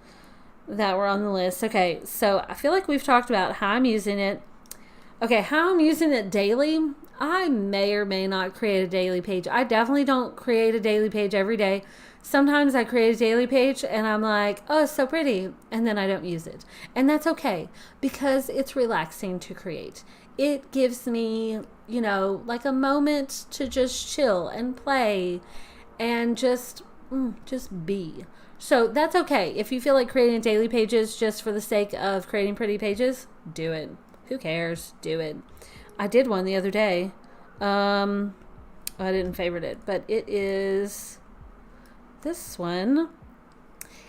that were on the list. Okay, so I feel like we've talked about how I'm using it. Okay, how I'm using it daily. I may or may not create a daily page. I definitely don't create a daily page every day. Sometimes I create a daily page and I'm like, oh, it's so pretty. And then I don't use it. And that's okay because it's relaxing to create. It gives me, you know, like a moment to just chill and play and just be. So that's okay. If you feel like creating daily pages just for the sake of creating pretty pages, do it. Who cares? Do it. I did one the other day. I didn't favorite it, but it is this one.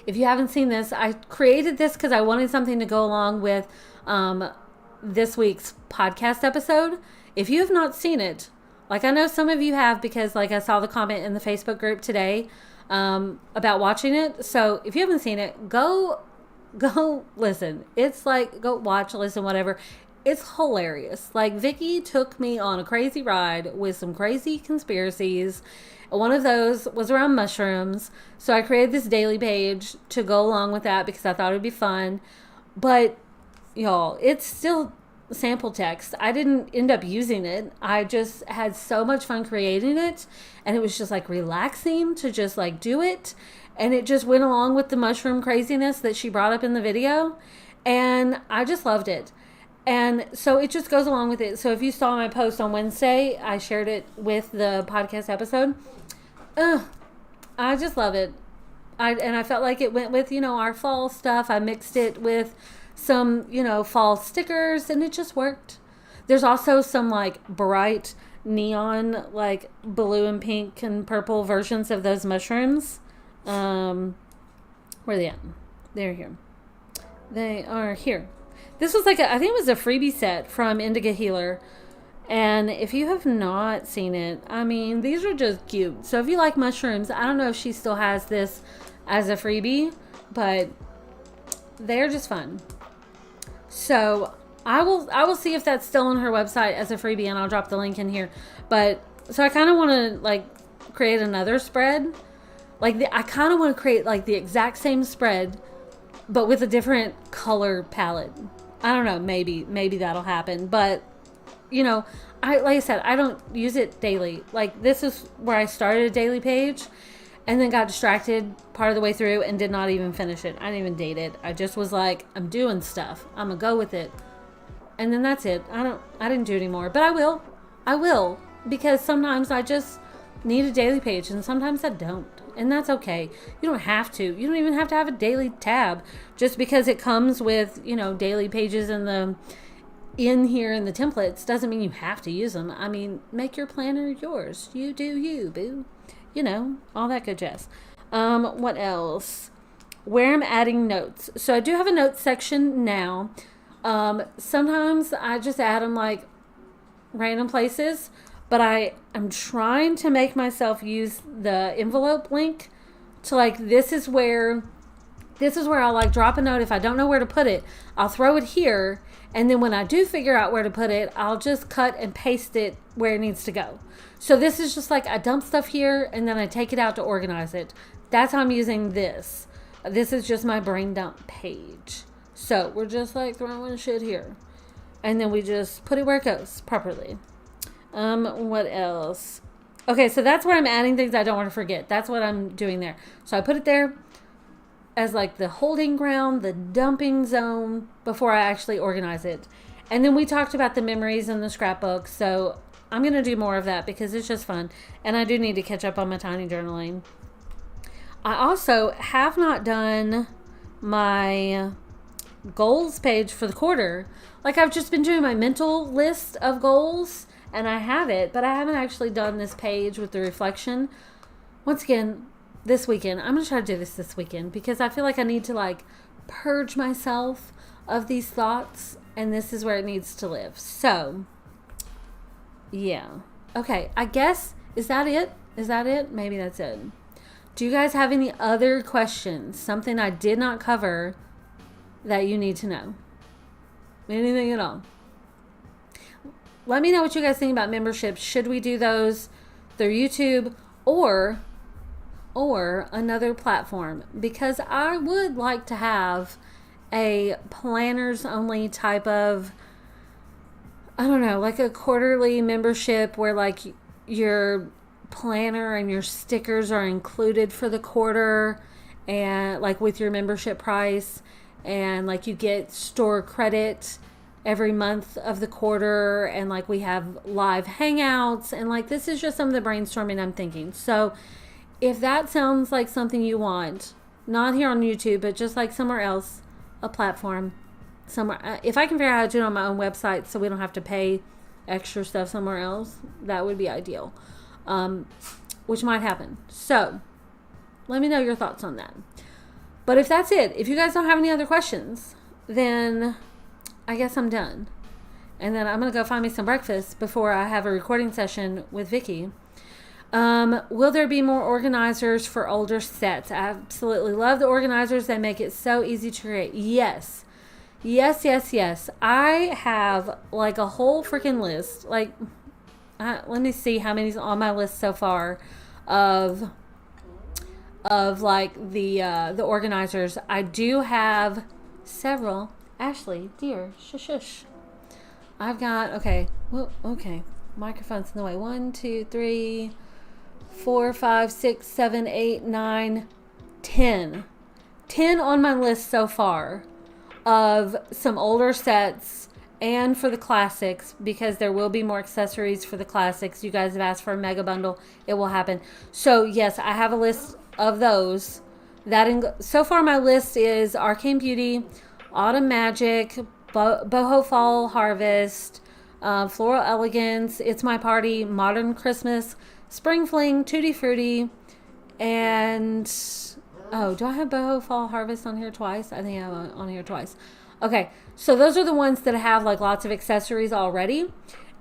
If you haven't seen this, I created this because I wanted something to go along with this week's podcast episode. If you have not seen it, like I know some of you have because like I saw the comment in the Facebook group today about watching it. So if you haven't seen it, go listen. It's like go watch, listen, whatever. It's hilarious. Like Vicky took me on a crazy ride with some crazy conspiracies. One of those was around mushrooms. So I created this daily page to go along with that because I thought it would be fun. But y'all, it's still sample text. I didn't end up using it. I just had so much fun creating it. And it was just like relaxing to just like do it. And it just went along with the mushroom craziness that she brought up in the video. And I just loved it. And so it just goes along with it. So if you saw my post on Wednesday, I shared it with the podcast episode. I just love it. I felt like it went with, our fall stuff. I mixed it with some, fall stickers, and it just worked. There's also some like bright neon, like blue and pink and purple versions of those mushrooms. Where are they at? They're here. They are here. This was like I think it was a freebie set from Indigo Healer. And if you have not seen it, I mean, these are just cute. So if you like mushrooms, I don't know if she still has this as a freebie, but they're just fun. So I will see if that's still on her website as a freebie, and I'll drop the link in here. But so I kind of want to like create another spread. I kind of want to create like the exact same spread, but with a different color palette. I don't know, maybe that'll happen. But like I said, I don't use it daily. Like, this is where I started a daily page and then got distracted part of the way through and did not even finish it. I didn't even date it. I just was like, I'm doing stuff. I'm gonna go with it. And then that's it. I didn't do it anymore. But I will. Because sometimes I just need a daily page and sometimes I don't. And that's okay. You don't have to. You don't even have to have a daily tab. Just because it comes with, daily pages in here in the templates doesn't mean you have to use them. I mean, make your planner yours. You do you, boo. All that good jazz. What else? Where I'm adding notes. So I do have a notes section now. Sometimes I just add them like random places. But I am trying to make myself use the envelope link to this is where I'll like drop a note. If I don't know where to put it, I'll throw it here. And then when I do figure out where to put it, I'll just cut and paste it where it needs to go. So this is just like I dump stuff here and then I take it out to organize it. That's how I'm using this. This is just my brain dump page. So we're just like throwing shit here. And then we just put it where it goes properly. What else? Okay, so that's where I'm adding things I don't want to forget. That's what I'm doing there. So I put it there as like the holding ground, the dumping zone before I actually organize it. And then we talked about the memories and the scrapbook. So I'm going to do more of that because it's just fun. And I do need to catch up on my tiny journaling. I also have not done my goals page for the quarter. Like, I've just been doing my mental list of goals. And I have it, but I haven't actually done this page with the reflection. Once again, this weekend, I'm going to try to do this weekend because I feel like I need to like purge myself of these thoughts, and this is where it needs to live. So, yeah. Okay, I guess, is that it? Is that it? Maybe that's it. Do you guys have any other questions? Something I did not cover that you need to know? Anything at all? Let me know what you guys think about memberships. Should we do those through YouTube or another platform? Because I would like to have a planners only type of, I don't know, like a quarterly membership where like your planner and your stickers are included for the quarter and like with your membership price, and like you get store credit every month of the quarter, and like we have live hangouts, and like this is just some of the brainstorming I'm thinking. So if that sounds like something you want, not here on YouTube, but just like somewhere else, a platform somewhere, if I can figure out how to do it on my own website so we don't have to pay extra stuff somewhere else, that would be ideal, which might happen. So let me know your thoughts on that. But if that's it, if you guys don't have any other questions, then I guess I'm done. And then I'm going to go find me some breakfast before I have a recording session with Vicky. Will there be more organizers for older sets? I absolutely love the organizers. They make it so easy to create. Yes. I have like a whole freaking list. Like, let me see how many's on my list so far of like the organizers. I do have several. Ashley, dear, shush. I've got, okay. Microphone's in the way. 1, 2, 3, 4, 5, 6, 7, 8, 9, 10. 10 on my list so far of some older sets and for the classics, because there will be more accessories for the classics. You guys have asked for a mega bundle. It will happen. So yes, I have a list of those. So far my list is Arcane Beauty, Autumn Magic, Boho Fall Harvest, Floral Elegance, It's My Party, Modern Christmas, Spring Fling, Tutti Frutti, and oh, do I have Boho Fall Harvest on here twice? I think I have on here twice. Okay, so those are the ones that have like lots of accessories already.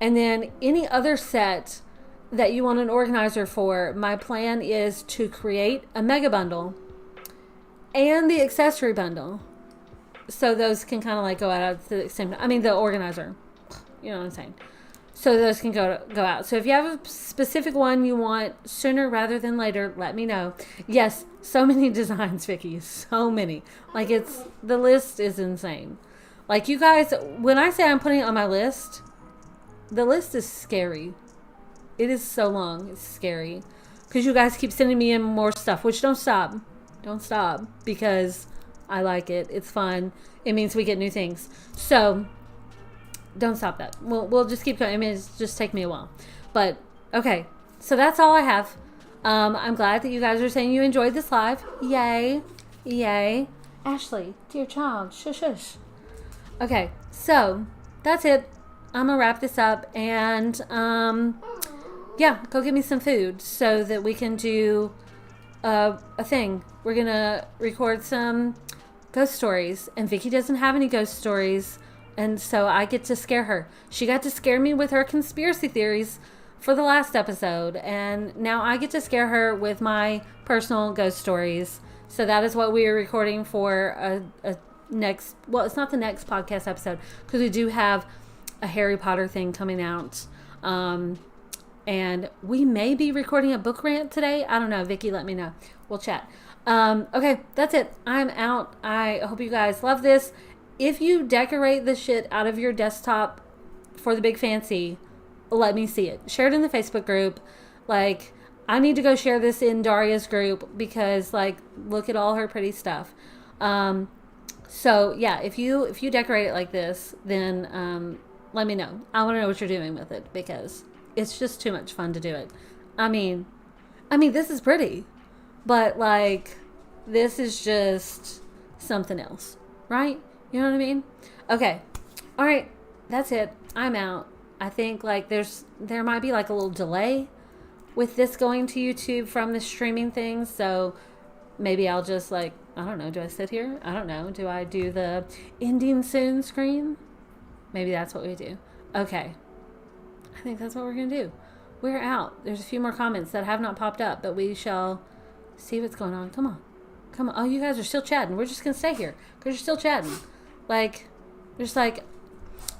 And then any other set that you want an organizer for, my plan is to create a mega bundle and the accessory bundle. So those can kind of like go out at the same time. I mean, the organizer. You know what I'm saying? So those can go out. So if you have a specific one you want sooner rather than later, let me know. Yes, so many designs, Vicky. So many. Like the list is insane. Like you guys, when I say I'm putting it on my list, the list is scary. It is so long. It's scary. Because you guys keep sending me in more stuff, which don't stop. Don't stop. Because I like it. It's fun. It means we get new things. So don't stop that. We'll just keep going. I mean, it's just take me a while. But, okay. So that's all I have. I'm glad that you guys are saying you enjoyed this live. Yay. Yay. Ashley, dear child, shush, shush. Okay. So, that's it. I'm going to wrap this up. And, yeah, go get me some food so that we can do a thing. We're going to record some ghost stories. And Vicky doesn't have any ghost stories. And so I get to scare her. She got to scare me with her conspiracy theories for the last episode. And now I get to scare her with my personal ghost stories. So that is what we are recording for a next... Well, it's not the next podcast episode. Because we do have a Harry Potter thing coming out. And we may be recording a book rant today. I don't know. Vicky, let me know. We'll chat. Okay, that's it. I'm out. I hope you guys love this. If you decorate the shit out of your desktop for the big fancy, let me see it. Share it in the Facebook group. Like, I need to go share this in Daria's group because, like, look at all her pretty stuff. So, yeah, if you decorate it like this, then let me know. I want to know what you're doing with it because it's just too much fun to do it. I mean, this is pretty, but, like, this is just something else, right? You know what I mean? Okay. All right. That's it. I'm out. I think like there might be like a little delay with this going to YouTube from the streaming thing. So maybe I'll just like, I don't know. Do I sit here? I don't know. Do I do the ending soon screen? Maybe that's what we do. Okay. I think that's what we're going to do. We're out. There's a few more comments that have not popped up, but we shall see what's going on. Come on. Come on. Oh, you guys are still chatting. We're just going to stay here because you're still chatting. Like, just like,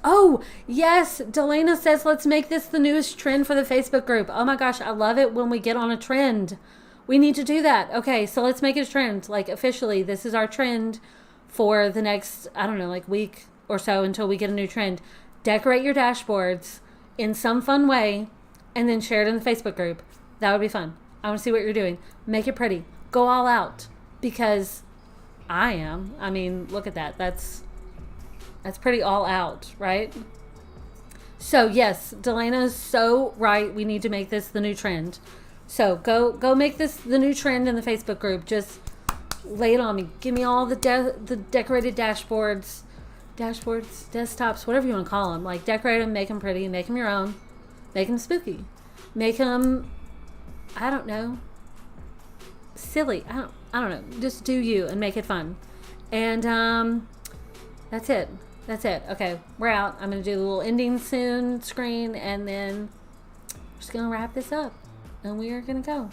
oh, yes, Delana says, let's make this the newest trend for the Facebook group. Oh my gosh, I love it when we get on a trend. We need to do that. Okay, so let's make it a trend. Like, officially, this is our trend for the next, I don't know, like week or so until we get a new trend. Decorate your dashboards in some fun way and then share it in the Facebook group. That would be fun. I want to see what you're doing. Make it pretty. Go all out because I am. I mean, look at that. That's pretty all out, right? So yes, Delana is so right. We need to make this the new trend. So go make this the new trend in the Facebook group. Just lay it on me. Give me all the decorated dashboards, desktops, whatever you want to call them. Like decorate them, make them pretty, make them your own, make them spooky, make them, I don't know, silly. I don't know. Just do you and make it fun. And that's it. That's it. Okay, we're out. I'm going to do the little ending soon screen, and then we're just going to wrap this up. And we are going to go.